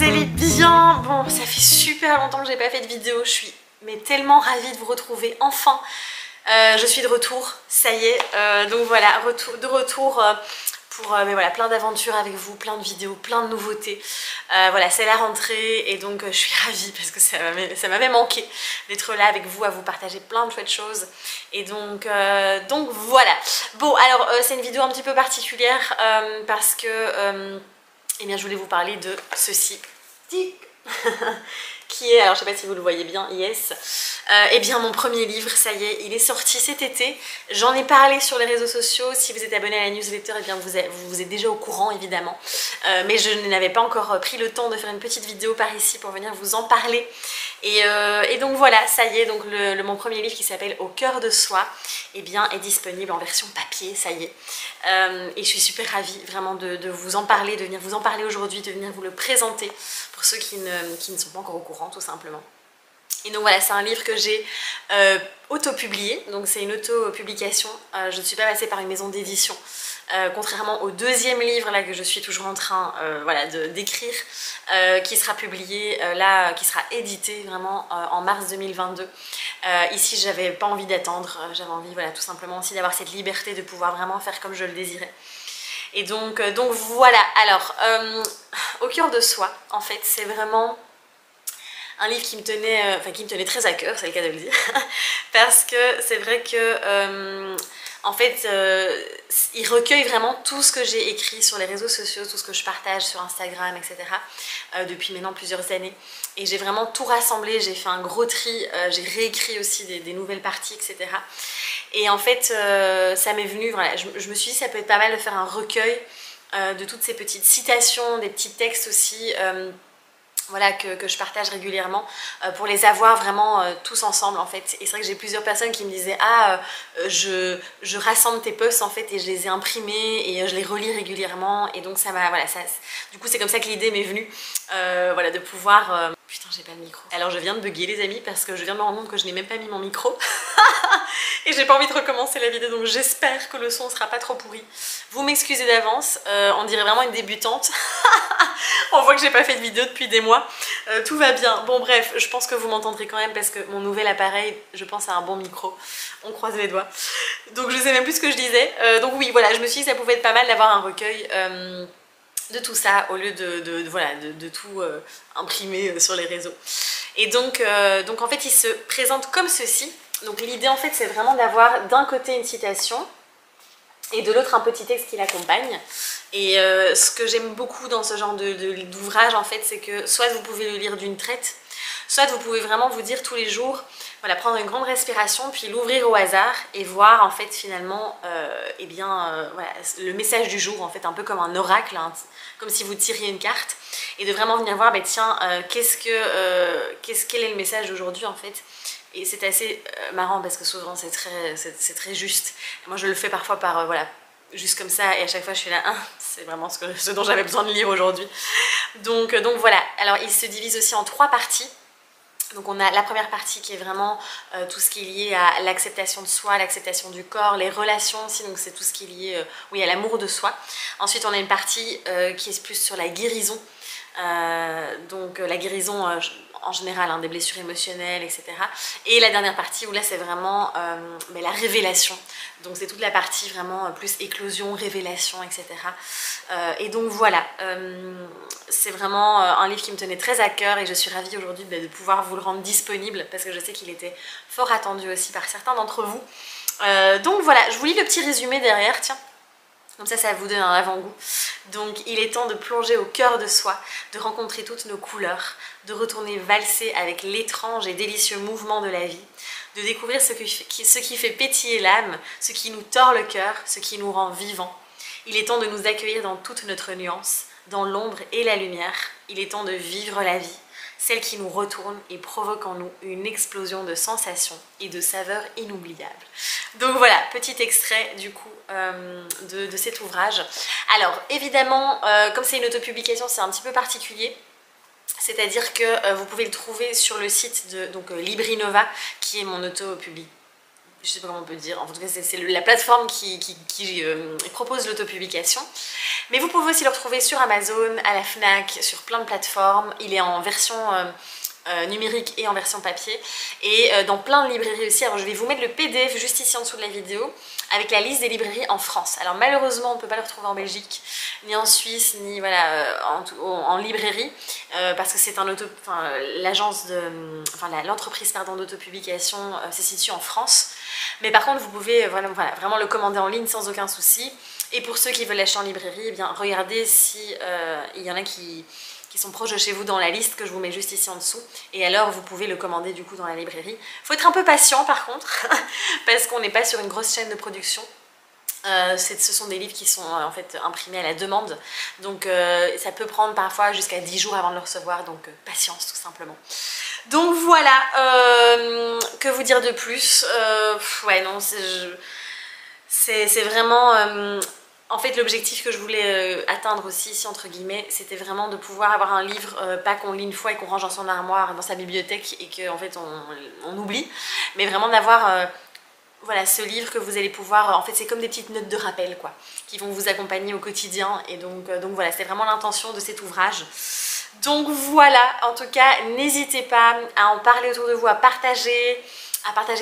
allez bien? Bon, ça fait super longtemps que j'ai pas fait de vidéo, je suis tellement ravie de vous retrouver enfin. Je suis de retour, ça y est, donc voilà, de retour pour voilà, plein d'aventures avec vous, plein de vidéos, plein de nouveautés. Voilà, c'est la rentrée et donc je suis ravie parce que ça m'avait manqué d'être là avec vous, à vous partager plein de chouettes choses. Et donc voilà. Bon, alors c'est une vidéo un petit peu particulière parce que eh bien, je voulais vous parler de ceci. Qui est, alors je sais pas si vous le voyez bien, yes, eh bien mon premier livre, ça y est, il est sorti cet été. J'en ai parlé sur les réseaux sociaux. Si vous êtes abonné à la newsletter, eh bien vous êtes déjà au courant évidemment, mais je n'avais pas encore pris le temps de faire une petite vidéo par ici pour venir vous en parler. Et donc voilà, ça y est, donc mon premier livre qui s'appelle Au cœur de soi, eh bien est disponible en version papier, ça y est. Et je suis super ravie vraiment de vous en parler, de venir vous en parler aujourd'hui, de venir vous le présenter pour ceux qui ne sont pas encore au courant tout simplement. Et donc voilà, c'est un livre que j'ai auto-publié, donc c'est une auto-publication, je ne suis pas passée par une maison d'édition. Contrairement au deuxième livre là que je suis toujours en train voilà, d'écrire, qui sera publié là, qui sera édité vraiment en mars 2022. Ici j'avais pas envie d'attendre, j'avais envie voilà, tout simplement aussi d'avoir cette liberté de pouvoir vraiment faire comme je le désirais. Et donc voilà, alors Au cœur de soi, en fait c'est vraiment un livre qui me tenait très à cœur, c'est le cas de le dire, parce que c'est vrai que en fait, il recueille vraiment tout ce que j'ai écrit sur les réseaux sociaux, tout ce que je partage sur Instagram, etc. Depuis maintenant plusieurs années. Et j'ai vraiment tout rassemblé, j'ai fait un gros tri, j'ai réécrit aussi des nouvelles parties, etc. Et en fait, ça m'est venu, voilà, je me suis dit ça peut être pas mal de faire un recueil de toutes ces petites citations, des petits textes aussi, voilà, que je partage régulièrement pour les avoir vraiment tous ensemble en fait. Et c'est vrai que j'ai plusieurs personnes qui me disaient ah je rassemble tes posts en fait et je les ai imprimés et je les relis régulièrement, et donc ça m'a voilà, du coup c'est comme ça que l'idée m'est venue voilà, de pouvoir putain, j'ai pas le micro. Alors je viens de bugger les amis parce que je viens de me rendre compte que je n'ai même pas mis mon micro et j'ai pas envie de recommencer la vidéo, donc j'espère que le son sera pas trop pourri. Vous m'excusez d'avance, on dirait vraiment une débutante. On voit que j'ai pas fait de vidéo depuis des mois, tout va bien. Bon bref, je pense que vous m'entendrez quand même parce que mon nouvel appareil, je pense, a un bon micro. On croise les doigts. Donc je sais même plus ce que je disais. Donc oui, voilà, je me suis dit que ça pouvait être pas mal d'avoir un recueil de tout ça au lieu voilà, de tout imprimer sur les réseaux. Et donc en fait il se présente comme ceci. Donc l'idée en fait c'est vraiment d'avoir d'un côté une citation et de l'autre un petit texte qui l'accompagne. Et ce que j'aime beaucoup dans ce genre d'ouvrage en fait, c'est que soit vous pouvez le lire d'une traite, soit vous pouvez vraiment vous dire tous les jours, voilà, prendre une grande respiration, puis l'ouvrir au hasard et voir en fait finalement eh bien, voilà, le message du jour, en fait un peu comme un oracle, hein, comme si vous tiriez une carte, et de vraiment venir voir, bah, tiens, quel est le message d'aujourd'hui en fait. Et c'est assez marrant parce que souvent c'est très juste. Et moi je le fais parfois par voilà, juste comme ça, et à chaque fois je suis là, c'est vraiment ce dont j'avais besoin de lire aujourd'hui. Donc voilà, alors il se divise aussi en 3 parties. Donc on a la première partie qui est vraiment tout ce qui est lié à l'acceptation de soi, l'acceptation du corps, les relations aussi, donc c'est tout ce qui est lié oui, à l'amour de soi. Ensuite on a une partie qui est plus sur la guérison, donc la guérison en général, hein, des blessures émotionnelles, etc. Et la dernière partie où là c'est vraiment la révélation, donc c'est toute la partie vraiment plus éclosion, révélation, etc. Et donc voilà, c'est vraiment un livre qui me tenait très à cœur et je suis ravie aujourd'hui de pouvoir vous le rendre disponible parce que je sais qu'il était fort attendu aussi par certains d'entre vous. Donc voilà, je vous lis le petit résumé derrière, tiens. Comme ça vous donne un avant-goût. Donc il est temps de plonger au cœur de soi, de rencontrer toutes nos couleurs, de retourner valser avec l'étrange et délicieux mouvement de la vie, de découvrir ce qui fait pétiller l'âme, ce qui nous tord le cœur, ce qui nous rend vivants. Il est temps de nous accueillir dans toute notre nuance, dans l'ombre et la lumière. Il est temps de vivre la vie, celle qui nous retourne et provoque en nous une explosion de sensations et de saveurs inoubliables. Donc voilà, petit extrait du coup de cet ouvrage. Alors évidemment, comme c'est une autopublication, c'est un petit peu particulier. C'est-à-dire que vous pouvez le trouver sur le site de Librinova, qui est mon je sais pas comment on peut dire, en tout cas c'est la plateforme qui propose l'autopublication. Mais vous pouvez aussi le retrouver sur Amazon, à la Fnac, sur plein de plateformes. Il est en version numérique et en version papier, et dans plein de librairies aussi. Alors je vais vous mettre le PDF juste ici en dessous de la vidéo, avec la liste des librairies en France. Alors malheureusement on ne peut pas le retrouver en Belgique, ni en Suisse, ni voilà, en librairie, parce que c'est l'entreprise d'autopublication se situe en France. Mais par contre vous pouvez vraiment le commander en ligne sans aucun souci. Et pour ceux qui veulent l'acheter en librairie, eh bien regardez si il y en a qui sont proches de chez vous dans la liste que je vous mets juste ici en dessous, et alors vous pouvez le commander du coup dans la librairie. Faut être un peu patient par contre parce qu'on n'est pas sur une grosse chaîne de production. Ce sont des livres qui sont en fait imprimés à la demande, donc ça peut prendre parfois jusqu'à 10 jours avant de le recevoir, donc patience tout simplement. Donc voilà, que vous dire de plus, ouais non, c'est vraiment... En fait, l'objectif que je voulais atteindre aussi ici, entre guillemets, c'était vraiment de pouvoir avoir un livre, pas qu'on lit une fois et qu'on range dans son armoire, dans sa bibliothèque, et qu'en fait on oublie, mais vraiment d'avoir voilà, ce livre que vous allez pouvoir... En fait, c'est comme des petites notes de rappel, quoi, qui vont vous accompagner au quotidien, et donc voilà, c'est vraiment l'intention de cet ouvrage. Donc voilà, en tout cas, n'hésitez pas à en parler autour de vous, à partager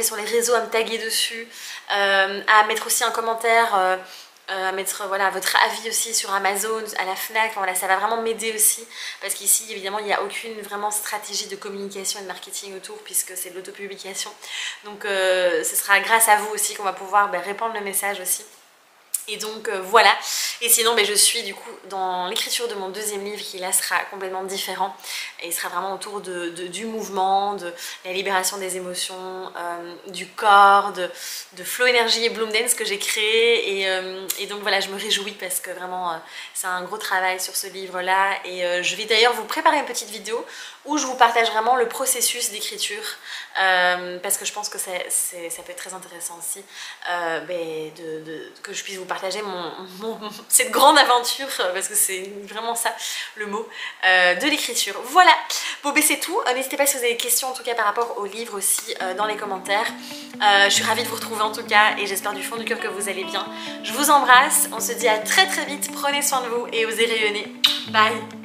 sur les réseaux, à me taguer dessus, à mettre aussi un commentaire... à mettre voilà, votre avis aussi sur Amazon, à la Fnac, voilà, ça va vraiment m'aider aussi, parce qu'ici évidemment il n'y a aucune vraiment stratégie de communication et de marketing autour, puisque c'est de l'autopublication, donc ce sera grâce à vous aussi qu'on va pouvoir répandre le message aussi. Et donc voilà, et sinon je suis du coup dans l'écriture de mon deuxième livre qui là sera complètement différent, et il sera vraiment autour du mouvement, de la libération des émotions, du corps, de Flow Energy et Bloom Dance que j'ai créé, et donc voilà, je me réjouis parce que vraiment c'est un gros travail sur ce livre là, et je vais d'ailleurs vous préparer une petite vidéo où je vous partage vraiment le processus d'écriture, parce que je pense que ça peut être très intéressant aussi, que je puisse vous partager cette grande aventure, parce que c'est vraiment ça le mot, de l'écriture. Voilà, bon c'est tout, n'hésitez pas si vous avez des questions en tout cas par rapport au livre aussi dans les commentaires. Je suis ravie de vous retrouver en tout cas, et j'espère du fond du cœur que vous allez bien. Je vous embrasse, on se dit à très très vite, prenez soin de vous et osez rayonner. Bye.